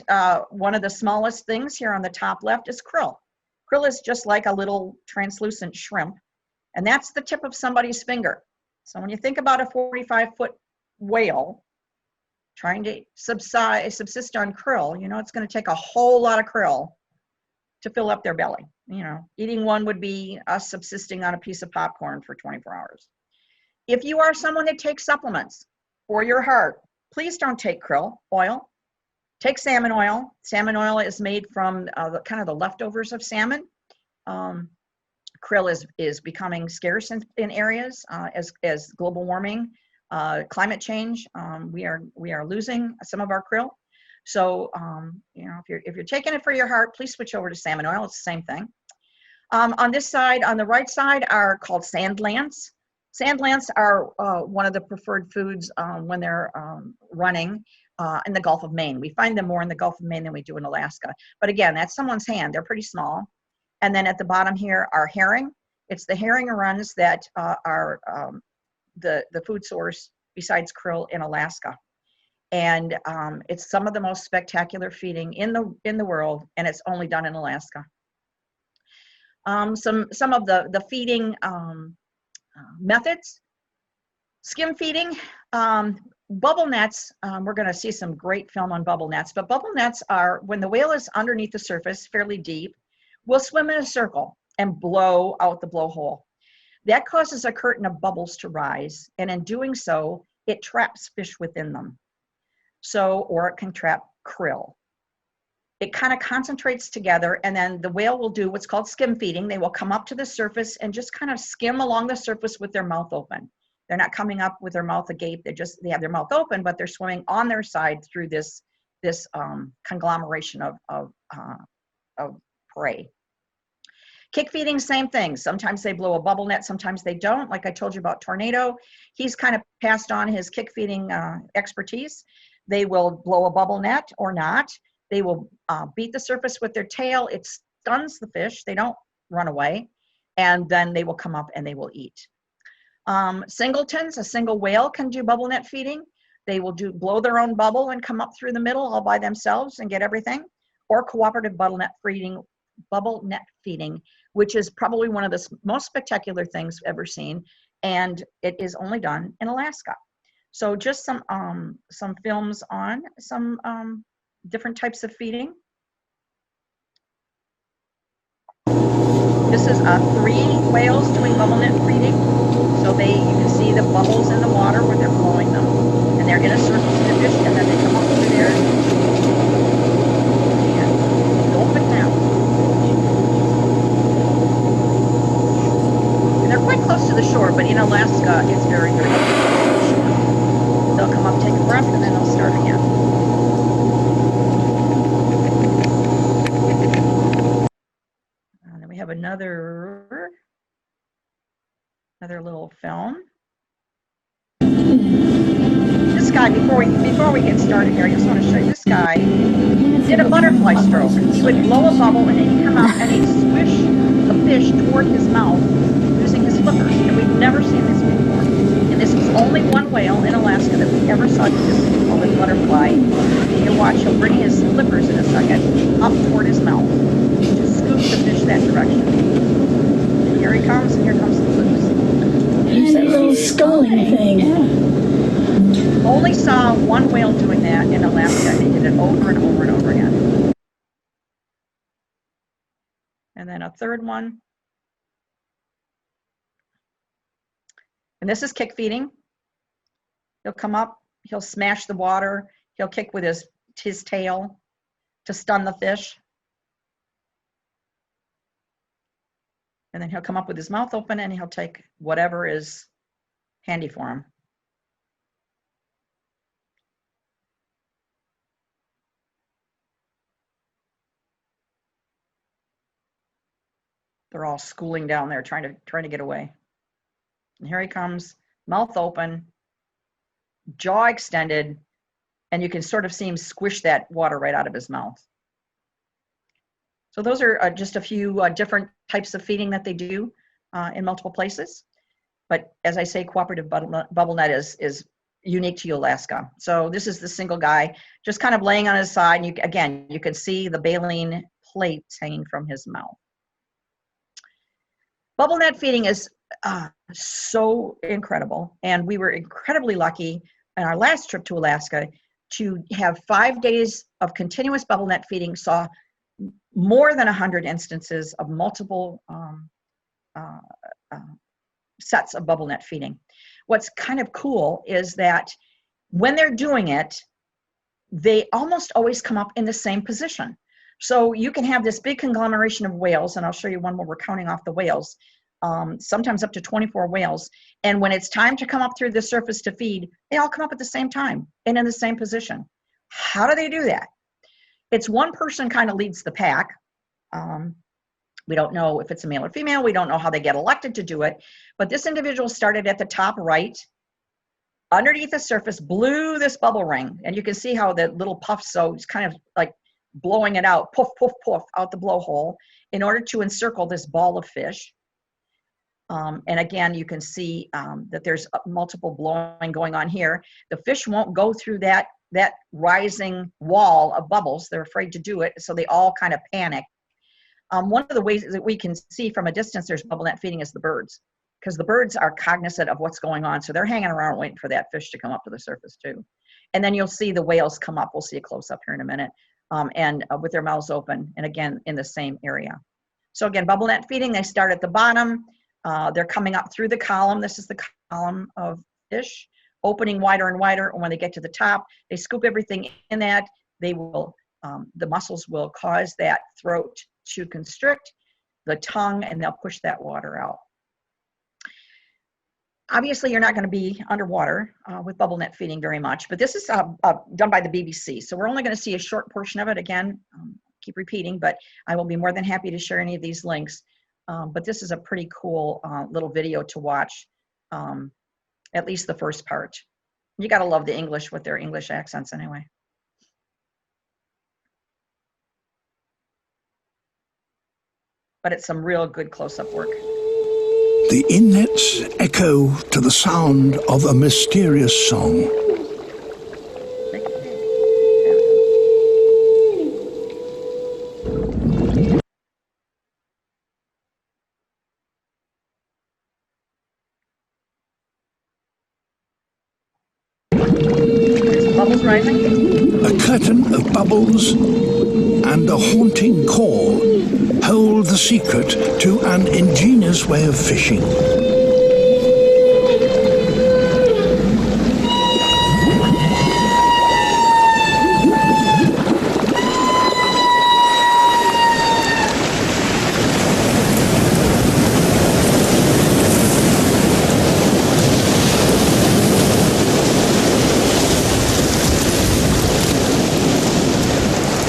one of the smallest things here on the top left is krill. Krill is just like a little translucent shrimp, and that's the tip of somebody's finger. So when you think about a 45-foot whale, trying to subsist on krill, you know, it's going to take a whole lot of krill to fill up their belly. You know, eating one would be us subsisting on a piece of popcorn for 24 hours. If you are someone that takes supplements for your heart, please don't take krill oil. Take salmon oil. Salmon oil is made from kind of the leftovers of salmon. Krill is becoming scarce in areas as global warming, climate change. We are losing some of our krill. So you know, if you're taking it for your heart, please switch over to salmon oil. It's the same thing. On this side, on the right side, are called sand lance. Sand lance are one of the preferred foods when they're running in the Gulf of Maine. We find them more in the Gulf of Maine than we do in Alaska. But again, that's someone's hand. They're pretty small. And then at the bottom here are herring. It's the herring runs that are the food source besides krill in Alaska. And it's some of the most spectacular feeding in the world, and it's only done in Alaska. Some of the feeding methods: skim feeding, bubble nets. We're going to see some great film on bubble nets, but bubble nets are when the whale is underneath the surface, fairly deep, will swim in a circle and blow out the blowhole. That causes a curtain of bubbles to rise, and in doing so, it traps fish within them. So, or it can trap krill. It kind of concentrates together, and then the whale will do what's called skim feeding. They will come up to the surface and just kind of skim along the surface with their mouth open. They're not coming up with their mouth agape. They have their mouth open, but they're swimming on their side through this conglomeration of prey. Kick feeding, same thing. Sometimes they blow a bubble net, sometimes they don't. Like I told you about Tornado, he's kind of passed on his kick feeding expertise. They will blow a bubble net or not. They will beat the surface with their tail. It stuns the fish. They don't run away. And then they will come up and they will eat. Singletons, a single whale can do bubble net feeding. They will blow their own bubble and come up through the middle all by themselves and get everything. Or cooperative bubble net feeding, which is probably one of the most spectacular things ever seen. And it is only done in Alaska. So just some films on some different types of feeding. This is 3 whales doing bubble net feeding. So you can see the bubbles in the water where they're blowing them, and they're in a circle to the fish, and then they come up through there and gulp it down. And they're quite close to the shore, but in Alaska, it's very, very close to the shore. They'll come up, take a breath, and then they'll start again. And then we have another little film. This guy, before we get started here, I just want to show you this guy did a butterfly stroke. He would blow a bubble and then he'd come out and he'd swish the fish toward his mouth using his flippers. And we've never seen this before. And this was only one whale in Alaska that we ever saw do this. Called a butterfly. And you'll watch, he'll bring his flippers in a second up toward his mouth to scoop the fish that direction. And here he comes, and here comes the flips. And a little sculling thing. Yeah. Only saw one whale doing that in Alaska. They did it over and over and over again. And then a third one. And this is kick feeding. He'll come up, he'll smash the water, he'll kick with his tail to stun the fish. And then he'll come up with his mouth open and he'll take whatever is handy for him. They're all schooling down there, trying to get away. And here he comes, mouth open, jaw extended, and you can sort of see him squish that water right out of his mouth. So those are just a few different types of feeding that they do in multiple places. But as I say, cooperative bubble net is unique to Alaska. So this is the single guy just kind of laying on his side. And again, you can see the baleen plates hanging from his mouth. Bubble net feeding is so incredible. And we were incredibly lucky in our last trip to Alaska to have 5 days of continuous bubblenet feeding saw more than 100 instances of multiple sets of bubblenet feeding. What's kind of cool is that when they're doing it, they almost always come up in the same position. So you can have this big conglomeration of whales, and I'll show you one where we're counting off the whales, sometimes up to 24 whales. And when it's time to come up through the surface to feed, they all come up at the same time and in the same position. How do they do that? It's one person kind of leads the pack. We don't know if it's a male or female. We don't know how they get elected to do it. But this individual started at the top right, underneath the surface, blew this bubble ring. And you can see how the little puff, so it's kind of like blowing it out, poof, poof, poof, out the blowhole in order to encircle this ball of fish. And again, you can see that there's multiple blowing going on here. The fish won't go through that rising wall of bubbles. They're afraid to do it, so they all kind of panic. One of the ways that we can see from a distance there's bubblenet feeding is the birds, because the birds are cognizant of what's going on, so they're hanging around waiting for that fish to come up to the surface too. And then you'll see the whales come up. We'll see a close-up here in a minute, and with their mouths open, and again, in the same area. So again, bubblenet feeding, they start at the bottom. They're coming up through the column. This is the column of fish, opening wider and wider. And when they get to the top, they scoop everything in that. They will, the muscles will cause that throat to constrict, the tongue, and they'll push that water out. Obviously, you're not going to be underwater with bubblenet feeding very much, but this is done by the BBC. So we're only going to see a short portion of it. Again, keep repeating, but I will be more than happy to share any of these links. But this is a pretty cool little video to watch, at least the first part. You got to love the English with their English accents anyway. But it's some real good close-up work. The inlets echo to the sound of a mysterious song. Bubbles rising. A curtain of bubbles and a haunting call hold the secret to an ingenious way of fishing.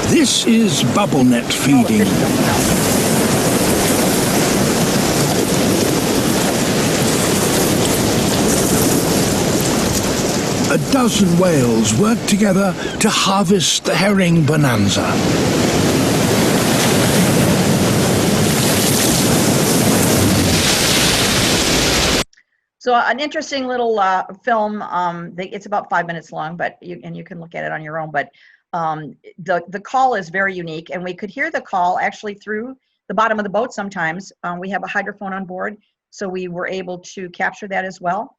This is bubblenet feeding. A dozen whales work together to harvest the herring bonanza. So an interesting little film. It's about 5 minutes long, but you can look at it on your own. But the call is very unique, and we could hear the call actually through the bottom of the boat sometimes. We have a hydrophone on board, so we were able to capture that as well.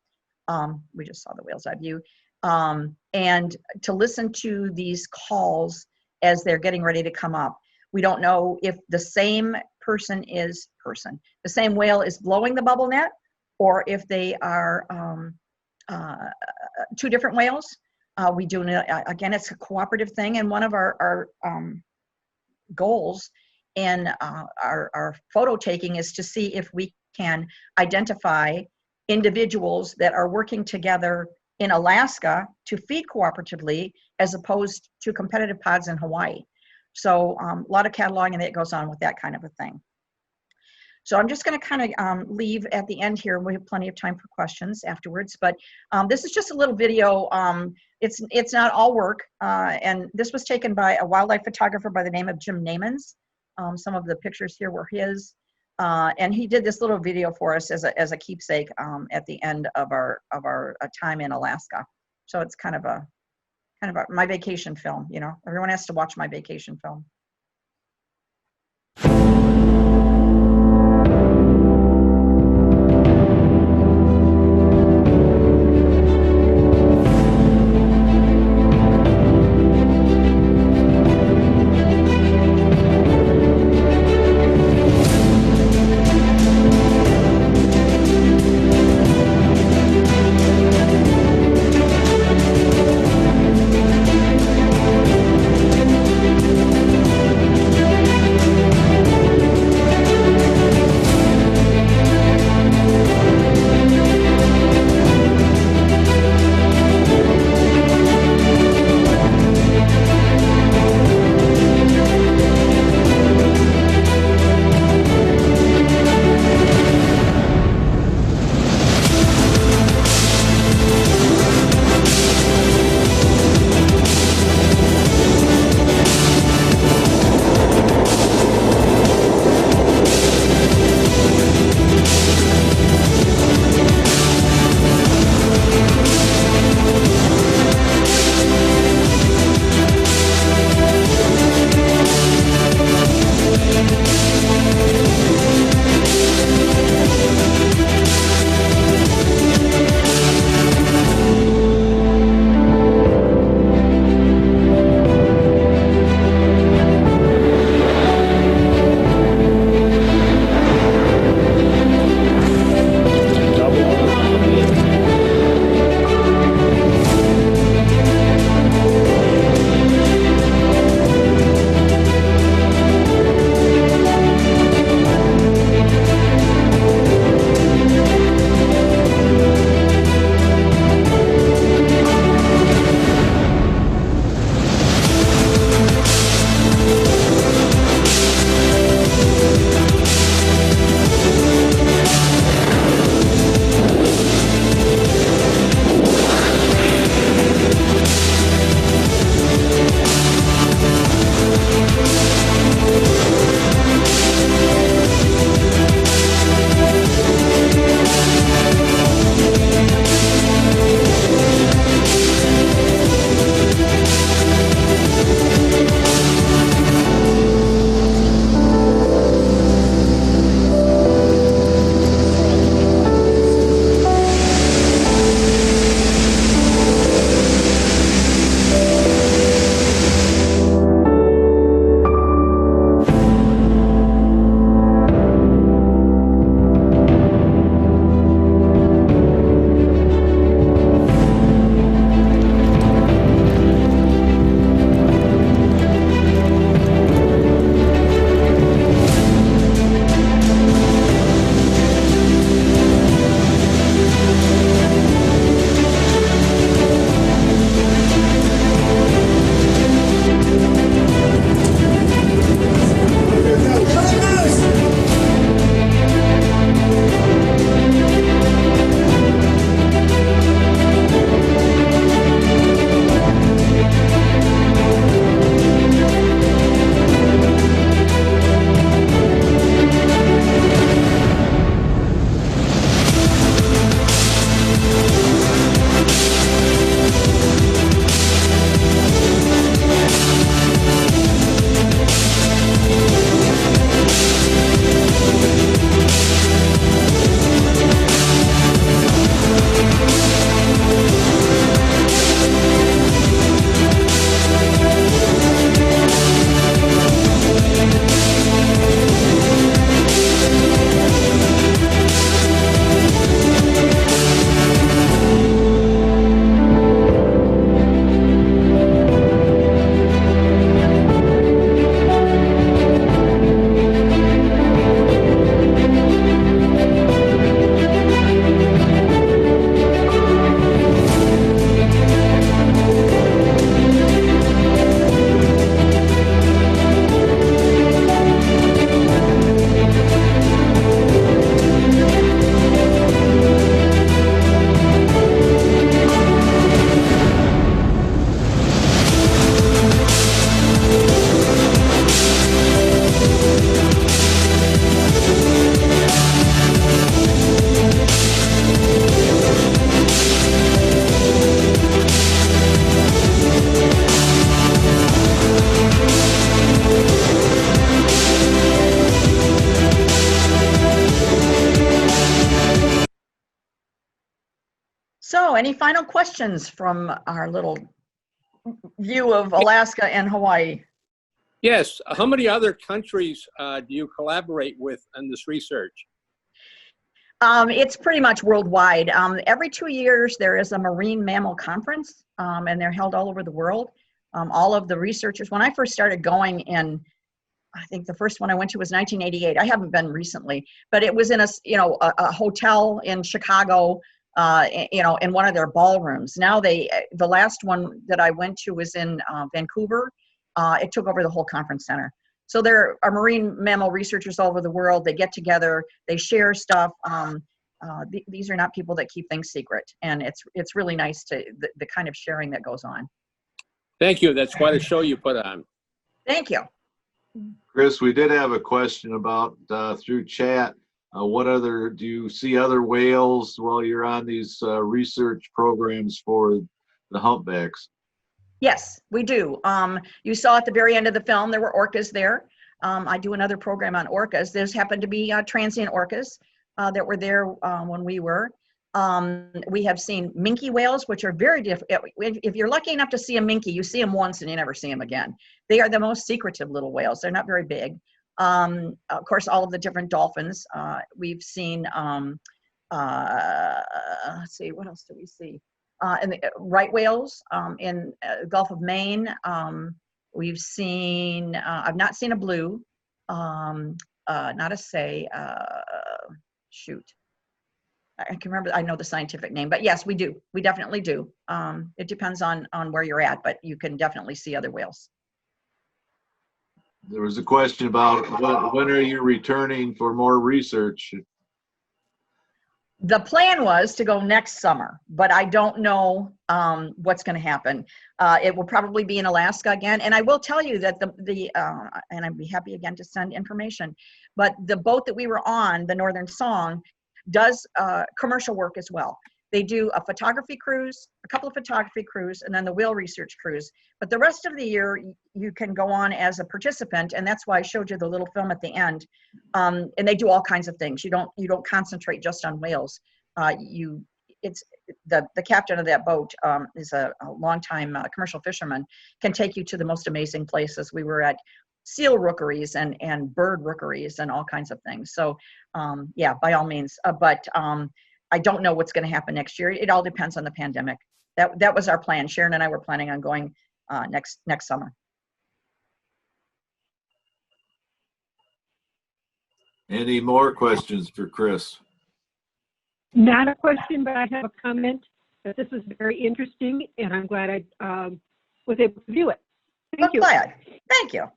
We just saw the whale's eye view. And to listen to these calls as they're getting ready to come up. We don't know if the same the same whale is blowing the bubble net, or if they are two different whales. We do, again, it's a cooperative thing, and one of our goals in our photo taking is to see if we can identify individuals that are working together in Alaska to feed cooperatively as opposed to competitive pods in Hawaii. So a lot of cataloging that goes on with that kind of a thing. So I'm just going to kind of leave at the end here. We have plenty of time for questions afterwards, but this is just a little video. It's not all work, and this was taken by a wildlife photographer by the name of Jim Namens. Some of the pictures here were his, and he did this little video for us as a keepsake at the end of our time in Alaska. So it's kind of my vacation film. You know, everyone has to watch my vacation film. So any final questions from our little view of Alaska and Hawaii? Yes. How many other countries do you collaborate with on this research? It's pretty much worldwide. Every 2 years, there is a marine mammal conference, and they're held all over the world. All of the researchers, when I first started going in, I think the first one I went to was 1988. I haven't been recently, but it was in a hotel in Chicago, in one of their ballrooms. Now the last one that I went to was in Vancouver. It took over the whole conference center. So there are marine mammal researchers all over the world. They get together, they share stuff. These are not people that keep things secret, and it's really nice to the kind of sharing that goes on. Thank you. That's quite a show you put on. Thank you. Chris, we did have a question about through chat. Do you see other whales while you're on these research programs for the humpbacks? Yes, we do. You saw at the very end of the film, there were orcas there. I do another program on orcas. There's happened to be transient orcas that were there when we were. We have seen minke whales, which are very different. If you're lucky enough to see a minke, you see them once and you never see them again. They are the most secretive little whales. They're not very big. Of course, all of the different dolphins. We've seen, let's see, what else do we see? And the right whales in Gulf of Maine. We've seen, I've not seen a blue, not a say, shoot. I can remember, I know the scientific name, but yes, we do. We definitely do. It depends on where you're at, but you can definitely see other whales. There was a question about when are you returning for more research? The plan was to go next summer, but I don't know what's going to happen. It will probably be in Alaska again. And I will tell you that and I'd be happy again to send information, but the boat that we were on, the Northern Song, does commercial work as well. They do a photography cruise, a couple of photography crews, and then the whale research cruise. But the rest of the year, you can go on as a participant, and that's why I showed you the little film at the end. And they do all kinds of things. You don't concentrate just on whales. It's the captain of that boat is a longtime commercial fisherman, can take you to the most amazing places. We were at seal rookeries and bird rookeries and all kinds of things. So yeah, by all means. But I don't know what's going to happen next year. It all depends on the pandemic. That was our plan. Sharon and I were planning on going next summer. Any more questions for Chris? Not a question, but I have a comment that this is very interesting, and I'm glad I was able to view it. Thank you. Glad. Thank you.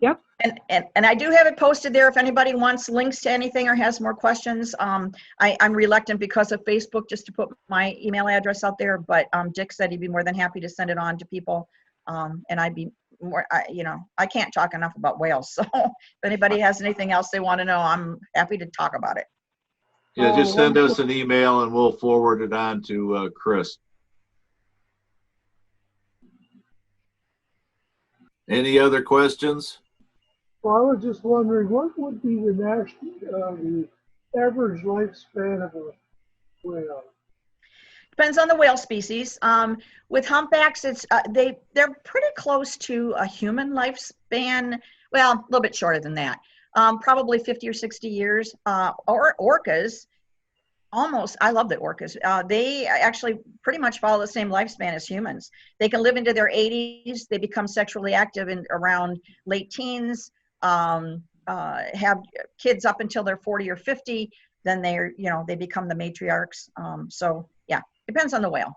Yep. And I do have it posted there if anybody wants links to anything or has more questions. I'm reluctant because of Facebook just to put my email address out there, but Dick said he'd be more than happy to send it on to people. And I'd be more, I can't talk enough about whales. So if anybody has anything else they want to know, I'm happy to talk about it. Yeah, just send us an email and we'll forward it on to Chris. Any other questions? Well, I was just wondering, what would be the average lifespan of a whale? Depends on the whale species. With humpbacks, it's they're pretty close to a human lifespan. Well, a little bit shorter than that. Probably 50 or 60 years. Or orcas, almost. I love the orcas. They actually pretty much follow the same lifespan as humans. They can live into their 80s. They become sexually active in around late teens. Have kids up until they're 40 or 50. Then they become the matriarchs. So yeah, depends on the whale.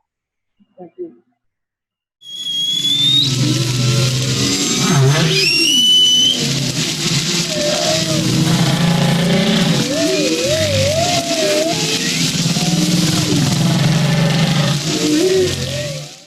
Thank you.